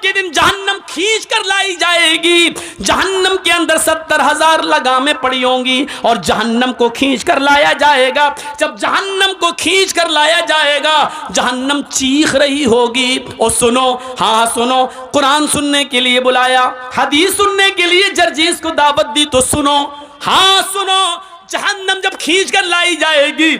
के दिन जहन्नम खींच कर लाई जाएगी। जहन्नम के अंदर 70,000 लगामें पड़ी होंगी और जहन्नम को खींच कर लाया जाएगा। जब जहन्नम को खींच कर लाया जाएगा, जहन्नम चीख रही होगी। और सुनो, हाँ सुनो, कुरान सुनने के लिए बुलाया, हदीस सुनने के लिए जर्जीस को दावत दी, तो सुनो, हाँ सुनो, जहन्नम जब खींच कर लाई जाएगी,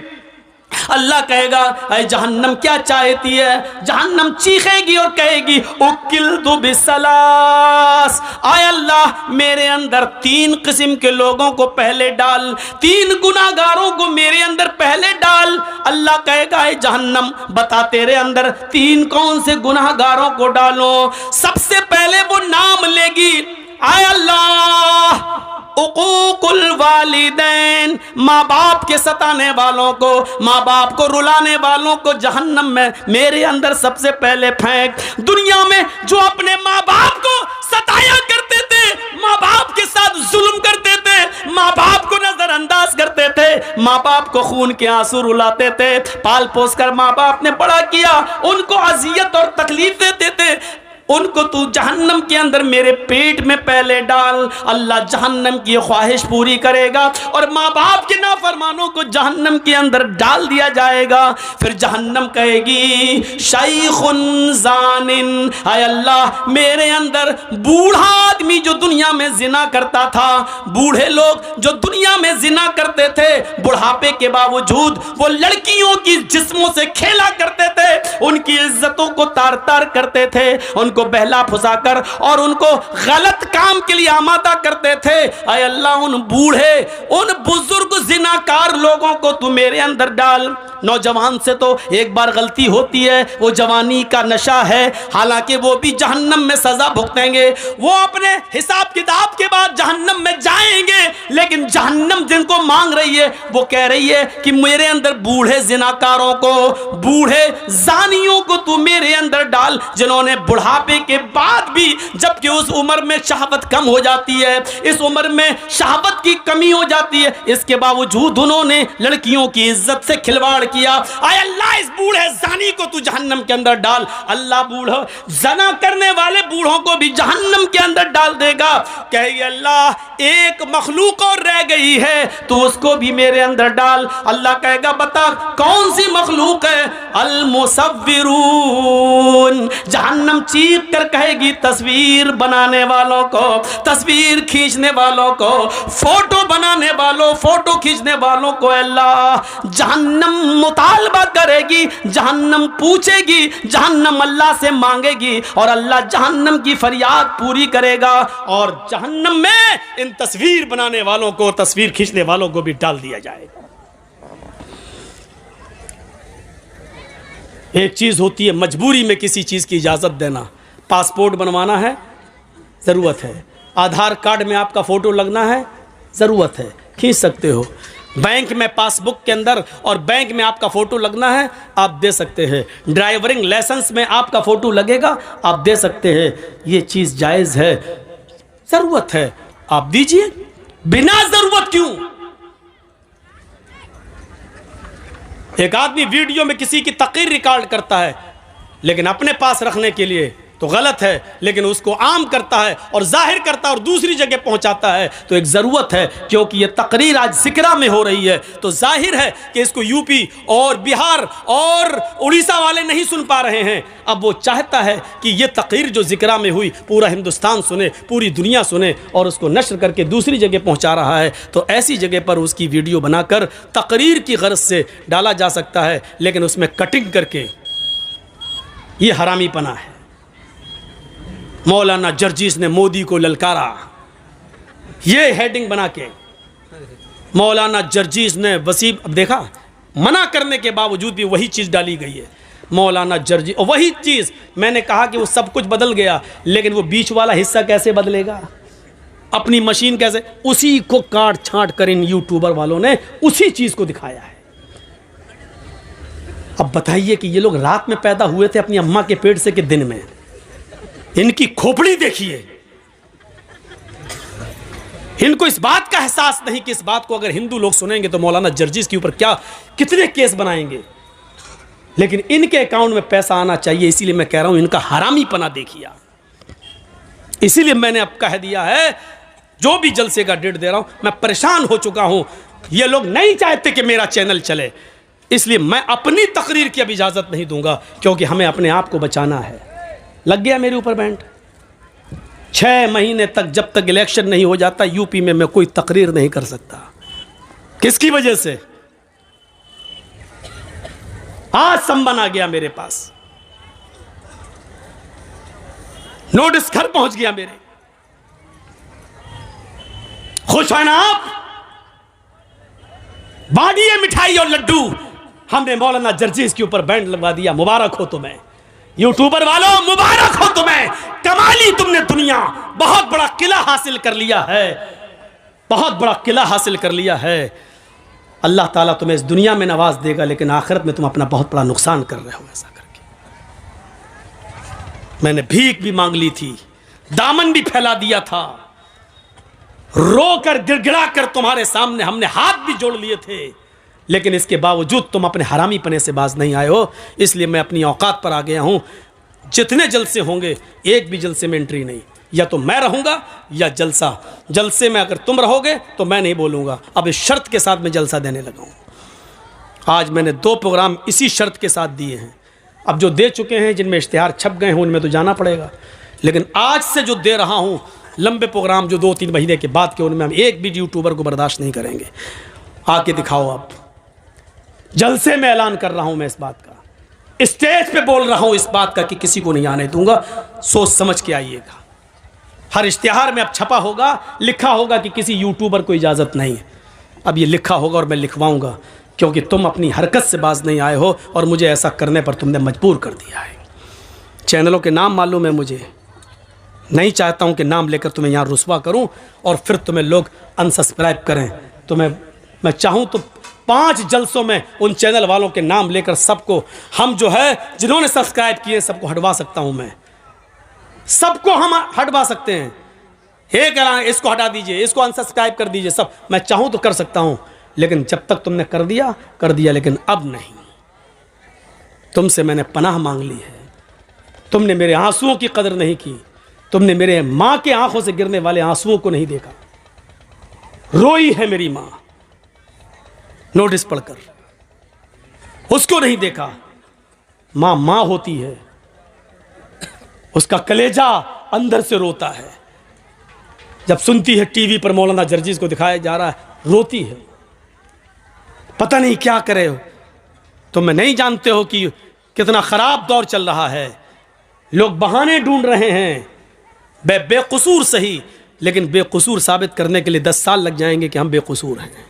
अल्लाह कहेगा ऐ जहन्नम क्या चाहती है? जहन्नम चीखेगी और कहेगी उकिल तु बिसलास, आय अल्लाह मेरे अंदर 3 किस्म के लोगों को पहले डाल, 3 गुनाहगारों को मेरे अंदर पहले डाल। अल्लाह कहेगा ऐ जहन्नम बता तेरे अंदर 3 कौन से गुनाहगारों को डालो? सबसे पहले वो नाम लेगी, आय अल्लाह उकूकुल वालिदैन, माँ बाप के सताने वालों को, माँ बाप को रुलाने वालों को जहन्नम में मेरे अंदर सबसे पहले फेंक। दुनिया में जो अपने माँ बाप को सताया करते थे, माँ बाप के साथ जुल्म करते थे, माँ बाप को नजरअंदाज करते थे, माँ बाप को खून के आंसू रुलाते थे, पाल पोस कर माँ बाप ने बड़ा किया, उनको अजियत और तकलीफ देते थे, उनको तू जहन्नम के अंदर मेरे पेट में पहले डाल। अल्लाह जहन्नम की ख्वाहिश पूरी करेगा और माँ बाप के नाफरमानों को जहन्नम के अंदर डाल दिया जाएगा। फिर जहन्नम कहेगी शैखुन जानिन, हाय अल्लाह मेरे अंदर बूढ़ा आदमी जो दुनिया में जिना करता था, बूढ़े लोग जो दुनिया में जिना करते थे, बुढ़ापे के बावजूद वो लड़कियों की जिस्मों से खेला करते थे, उनकी इज्जतों को तार तार करते थे, उनको बहला फुसाकर और उनको गलत काम के लिए आमादा करते थे। ऐ अल्लाह उन बूढ़े, उन बुजुर्ग जिनाकार लोगों को तू मेरे अंदर डाल। नौजवान से तो एक बार गलती होती है, वो जवानी का नशा है, हालांकि वो भी जहन्नम में सजा भुगतेंगे, वो अपने हिसाब किताब के बाद जहन्नम में जाएंगे, लेकिन जहन्नम जिनको मांग रही है वो कह रही है कि मेरे अंदर बूढ़े जिनाकारों को, बूढ़े जानियों को तू मेरे अंदर डाल, जिन्होंने बुढ़ापे के बाद भी, जबकि उस उम्र में शहावत कम हो जाती है, इस उम्र में शहावत की कमी हो जाती है, इसके बावजूद उन्होंने लड़कियों की इज्जत से खिलवाड़ किया। आय अल्लाह इस बूढ़े जानी को तू जहन्नम के अंदर डाल। अल्लाह बूढ़ा जना करने वाले बूढ़ों को भी जहन्नम के अंदर डाल देगा। कहे अल्लाह एक मखलूक और रह गई है, तू उसको भी मेरे अंदर डाल। अल्लाह कहेगा बता कौन सी मखलूक है? अल मुसव्विरून, जहन्नम चीख कर कहेगी तस्वीर बनाने वालों को, तस्वीर खींचने वालों को, फोटो बनाने वालों, फोटो खींचने वालों को अल्लाह जहन्नम मुतालबा करेगी, जहन्नम पूछेगी, जहन्नम अल्लाह से मांगेगी और अल्लाह जहन्नम की फरियाद पूरी करेगा और जहन्नम में इन तस्वीर बनाने वालों को, तस्वीर खींचने वालों को भी डाल दिया जाएगा। एक चीज होती है मजबूरी में किसी चीज की इजाजत देना। पासपोर्ट बनवाना है, जरूरत है। आधार कार्ड में आपका फोटो लगना है, जरूरत है, खींच सकते हो। बैंक में पासबुक के अंदर और बैंक में आपका फोटो लगना है, आप दे सकते हैं। ड्राइविंग लाइसेंस में आपका फोटो लगेगा, आप दे सकते हैं। ये चीज जायज है, जरूरत है, आप दीजिए। बिना जरूरत क्यों? एक आदमी वीडियो में किसी की तकरीर रिकॉर्ड करता है, लेकिन अपने पास रखने के लिए तो गलत है, लेकिन उसको आम करता है और जाहिर करता है और दूसरी जगह पहुंचाता है, तो एक ज़रूरत है। क्योंकि ये तकरीर आज ज़िक्रा में हो रही है, तो जाहिर है कि इसको यूपी और बिहार और उड़ीसा वाले नहीं सुन पा रहे हैं। अब वो चाहता है कि ये तकरीर जो ज़िक्रा में हुई पूरा हिंदुस्तान सुने, पूरी दुनिया सुने, और उसको नश्र करके दूसरी जगह पहुँचा रहा है। तो ऐसी जगह पर उसकी वीडियो बनाकर तकरीर की गर्ज से डाला जा सकता है, लेकिन उसमें कटिंग करके ये हरामीपना है। मौलाना जर्जीस ने मोदी को ललकारा, ये हेडिंग बना के मौलाना जर्जीस ने वसीम, अब देखा मना करने के बावजूद भी वही चीज़ डाली गई है। मौलाना जर्जीस, और वही चीज़ मैंने कहा कि वो सब कुछ बदल गया, लेकिन वो बीच वाला हिस्सा कैसे बदलेगा? अपनी मशीन कैसे? उसी को काट छांट कर इन यूट्यूबर वालों ने उसी चीज़ को दिखाया है। अब बताइए कि ये लोग रात में पैदा हुए थे अपनी अम्मा के पेट से कि दिन में? इनकी खोपड़ी देखिए। इनको इस बात का एहसास नहीं कि इस बात को अगर हिंदू लोग सुनेंगे तो मौलाना जर्जीस के ऊपर क्या कितने केस बनाएंगे। लेकिन इनके अकाउंट में पैसा आना चाहिए, इसीलिए मैं कह रहा हूं इनका हरामीपना देखिए। इसीलिए मैंने अब कह दिया है, जो भी जलसे का डेट दे रहा हूं, मैं परेशान हो चुका हूं। ये लोग नहीं चाहते कि मेरा चैनल चले, इसलिए मैं अपनी तकरीर की अब इजाजत नहीं दूंगा, क्योंकि हमें अपने आप को बचाना है। लग गया मेरे ऊपर बैंड। 6 महीने तक, जब तक इलेक्शन नहीं हो जाता, यूपी में मैं कोई तकरीर नहीं कर सकता। किसकी वजह से? आज संबन आ गया मेरे पास, नोटिस घर पहुंच गया मेरे। खुश है ना आप? बांटिए मिठाई और लड्डू। हमने मौलाना जर्जीस के ऊपर बैंड लगवा दिया। मुबारक हो तुम्हें यूट्यूबर वालों, मुबारक हो तुम्हें। कमाली तुमने दुनिया, बहुत बड़ा किला हासिल कर लिया है, बहुत बड़ा किला हासिल कर लिया है। अल्लाह ताला तुम्हें इस दुनिया में नवाज देगा, लेकिन आखिरत में तुम अपना बहुत बड़ा नुकसान कर रहे हो ऐसा करके। मैंने भीख भी मांग ली थी, दामन भी फैला दिया था, रोकर गिड़गिड़ा कर तुम्हारे सामने हमने हाथ भी जोड़ लिए थे, लेकिन इसके बावजूद तुम अपने हरामी पने से बाज नहीं आए हो। इसलिए मैं अपनी औकात पर आ गया हूं। जितने जलसे होंगे, एक भी जलसे में एंट्री नहीं। या तो मैं रहूंगा या जलसा। जलसे में अगर तुम रहोगे तो मैं नहीं बोलूंगा। अब इस शर्त के साथ मैं जलसा देने लगा हूं। आज मैंने 2 प्रोग्राम इसी शर्त के साथ दिए हैं। अब जो दे चुके हैं, जिनमें इश्तिहार छप गए हैं, उनमें तो जाना पड़ेगा, लेकिन आज से जो दे रहा हूं लंबे प्रोग्राम, जो 2-3 महीने के बाद के, उनमें हम एक भी यूट्यूबर को बर्दाश्त नहीं करेंगे। आके दिखाओ। आप जलसे में ऐलान कर रहा हूं मैं इस बात का, स्टेज पे बोल रहा हूं इस बात का कि किसी को नहीं आने दूंगा। सोच समझ के आइएगा। हर इश्तिहार में अब छपा होगा, लिखा होगा कि किसी यूट्यूबर को इजाज़त नहीं है। अब ये लिखा होगा और मैं लिखवाऊंगा, क्योंकि तुम अपनी हरकत से बाज नहीं आए हो और मुझे ऐसा करने पर तुमने मजबूर कर दिया है। चैनलों के नाम मालूम है मुझे, नहीं चाहता हूं कि नाम लेकर तुम्हें यहाँ रुस्वा करूं और फिर तुम्हें लोग अनसब्सक्राइब करें। तो मैं चाहूं तो 5 जलसों में उन चैनल वालों के नाम लेकर सबको, हम जो है जिन्होंने सब्सक्राइब किए, सबको हटवा सकता हूं मैं। सबको हम हटवा सकते हैं। एक इसको हटा दीजिए, इसको अनसब्सक्राइब कर दीजिए, सब मैं चाहूं तो कर सकता हूं। लेकिन जब तक तुमने कर दिया, लेकिन अब नहीं। तुमसे मैंने पनाह मांग ली है। तुमने मेरे आंसुओं की कदर नहीं की। तुमने मेरे मां के आंखों से गिरने वाले आंसुओं को नहीं देखा। रोई है मेरी मां नोटिस पढ़कर, उसको नहीं देखा। मां होती है, उसका कलेजा अंदर से रोता है। जब सुनती है टीवी पर मौलाना जर्जीस को दिखाया जा रहा है, रोती है। पता नहीं क्या करे हो। तुम नहीं जानते हो कि कितना खराब दौर चल रहा है। लोग बहाने ढूंढ रहे हैं, बेकसूर सही, लेकिन बेकसूर साबित करने के लिए 10 साल लग जाएंगे कि हम बेकसूर हैं।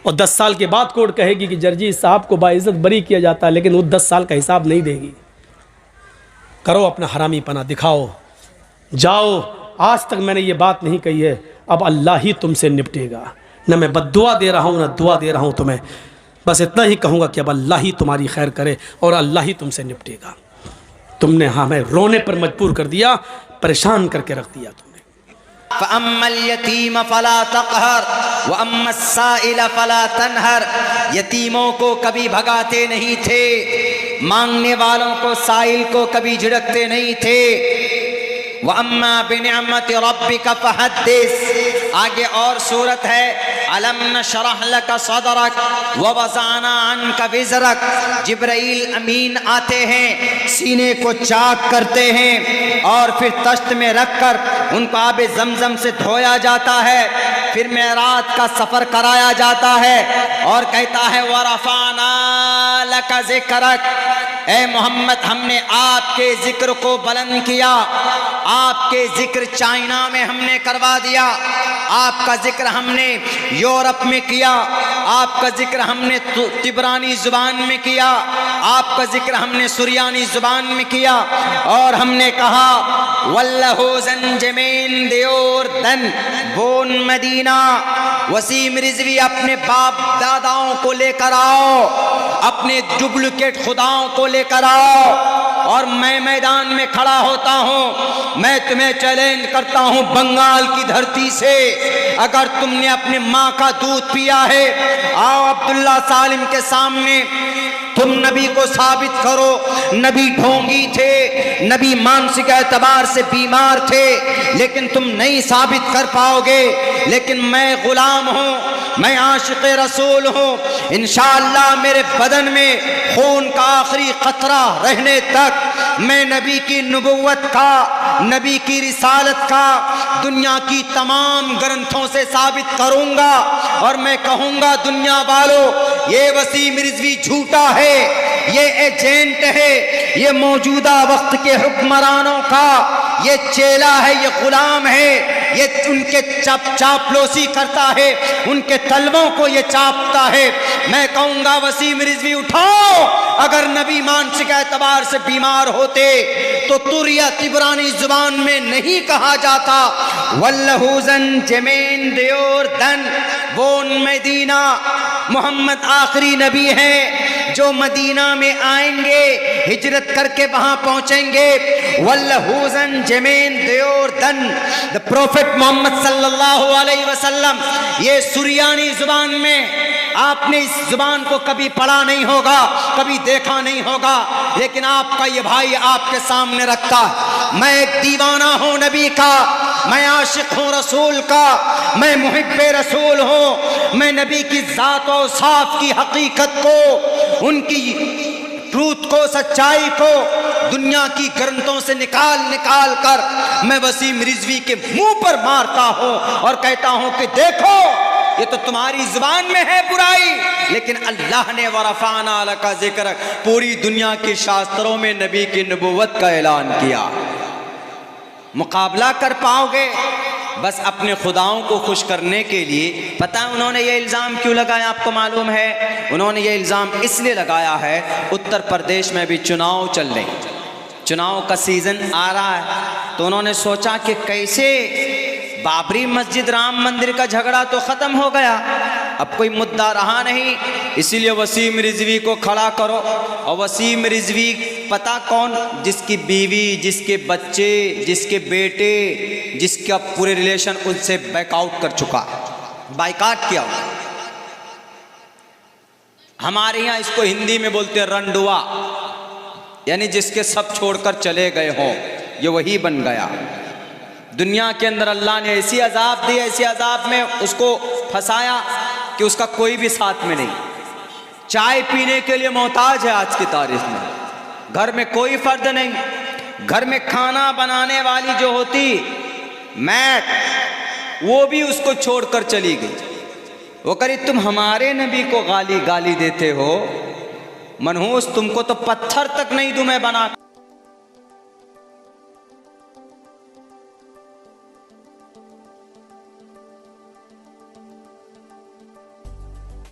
और 10 साल के बाद कोर्ट कहेगी कि जर्जीस साहब को बाइज्जत बरी किया जाता है, लेकिन वो 10 साल का हिसाब नहीं देगी। करो अपना हरामी पना, दिखाओ, जाओ। आज तक मैंने ये बात नहीं कही है, अब अल्लाह ही तुमसे निपटेगा। न मैं बद्दुआ दे रहा हूँ, न दुआ दे रहा हूँ तुम्हें। बस इतना ही कहूँगा कि अब अल्लाह ही तुम्हारी खैर करे और अल्लाह ही तुमसे निपटेगा। तुमने हमें रोने पर मजबूर कर दिया, परेशान करके रख दिया तुमने। फ़अम्मल यतीम फ़ला तक़हर व अम्मस्साइल फ़ला तनहर। यतीमों को कभी भगाते नहीं थे, मांगने वालों को, साइल को कभी झिड़कते नहीं थे। व अम्मा बिनिअमति रब्बिका फ़हद्दिस। आगे और सूरत है, अलम नशरह लका सदरक व वज़अना अन्का विज़रक। जिब्राइल अमीन आते हैं, सीने को चाक करते हैं और फिर तश्त में रखकर उनको आबे ज़मज़म से धोया जाता है। फिर मेराज का सफ़र कराया जाता है और कहता है वरफ़अना लका ज़िक्रक। ए मोहम्मद, हमने आपके जिक्र को बुलंद किया। आपके जिक्र चाइना में हमने करवा दिया, आपका जिक्र हमने यूरोप में किया, आपका जिक्र हमने तिब्रानी जुबान में किया, आपका जिक्र हमने सुरियानी जुबान में किया। और हमने कहा वल्लहु ज़ंजमीन दियोर दन बोन मदीना। वसीम रिजवी, अपने बाप दादाओं को लेकर आओ, अपने डुप्लीकेट खुदाओं को लेकर आओ और मैं मैदान में खड़ा होता हूँ। मैं तुम्हें चैलेंज करता हूँ बंगाल की धरती से, अगर तुमने अपने माँ का दूध पिया है, आओ अब्दुल्ला सालिम के सामने तुम नबी को साबित करो। नबी ढोंगी थे, नबी मानसिक एतबार से बीमार थे, लेकिन तुम नहीं साबित कर पाओगे। लेकिन मैं गुलाम हूँ, मैं आशिक़ रसूल हूँ। इंशाअल्लाह मेरे बदन में खून का आखिरी कतरा रहने तक मैं नबी की नबुव्वत का, नबी की रिसालत का दुनिया की तमाम ग्रंथों से साबित करूंगा। और मैं कहूंगा दुनिया वालों, ये वसीम रिजवी झूठा है, ये एजेंट है, ये मौजूदा वक्त के हुक्मरानों का ये चेला है, ये गुलाम है, ये उनके चापलूसी करता है, उनके तलवों को ये चापता है। मैं कहूंगा वसीम रिजवी उठाओ, अगर नबी मानसिक एतबार से बीमार होते तो तुरिया तिबरानी जुबान में नहीं कहा जाता वल्लहुजन जमीन दियोर दन बोन मदीना। मोहम्मद आखिरी नबी हैं जो मदीना में आएंगे, हिजरत करके वहां पहुंचेंगे। वल्लहुजन जमीन दियोर दन, द प्रोफेट मोहम्मद सल्लल्लाहु अलैहि वसल्लम। ये सुरियानी जुबान में आपने इस जुबान को कभी पढ़ा नहीं होगा, कभी देखा नहीं होगा, लेकिन आपका ये भाई आपके सामने रखता है। मैं एक दीवाना हूँ नबी का, मैं आशिक हूँ रसूल का, मैं मुहिब्बे रसूल हूँ। मैं नबी की ज़ात और साफ की हकीकत को, उनकी ट्रूथ को, सच्चाई को दुनिया की ग्रंथों से निकाल निकाल कर मैं वसीम रिजवी के मुंह पर मारता हूँ और कहता हूँ कि देखो, ये तो तुम्हारी जुबान में है बुराई, लेकिन अल्लाह ने वरफाना लका जिक्र पूरी दुनिया के शास्त्रों में नबी की नबुव्वत का ऐलान किया। मुकाबला कर पाओगे? बस अपने खुदाओं को खुश करने के लिए। पता है उन्होंने ये इल्ज़ाम क्यों लगाया? आपको मालूम है? उन्होंने ये इल्ज़ाम इसलिए लगाया है, उत्तर प्रदेश में भी चुनाव चल रहे, चुनाव का सीज़न आ रहा है, तो उन्होंने सोचा कि कैसे बाबरी मस्जिद राम मंदिर का झगड़ा तो ख़त्म हो गया, अब कोई मुद्दा रहा नहीं, इसीलिए वसीम रिजवी को खड़ा करो। और वसीम रिजवी पता कौन? जिसकी बीवी, जिसके बच्चे, जिसके बेटे, जिसका पूरे रिलेशन उनसे बैकआउट कर चुका, बाइकाट किया। हमारे यहाँ इसको हिंदी में बोलते हैं रंडुआ, यानी जिसके सब छोड़कर चले गए हों, ये वही बन गया। दुनिया के अंदर अल्लाह ने ऐसी अजाब दी, ऐसी अजाब में उसको फंसाया कि उसका कोई भी साथ में नहीं। चाय पीने के लिए मोहताज है आज की तारीख में, घर में कोई फर्द नहीं। घर में खाना बनाने वाली जो होती मैट, वो भी उसको छोड़कर चली गई। वो करी तुम हमारे नबी को गाली देते हो, मनहूस तुमको तो पत्थर तक नहीं दूं मैं बना।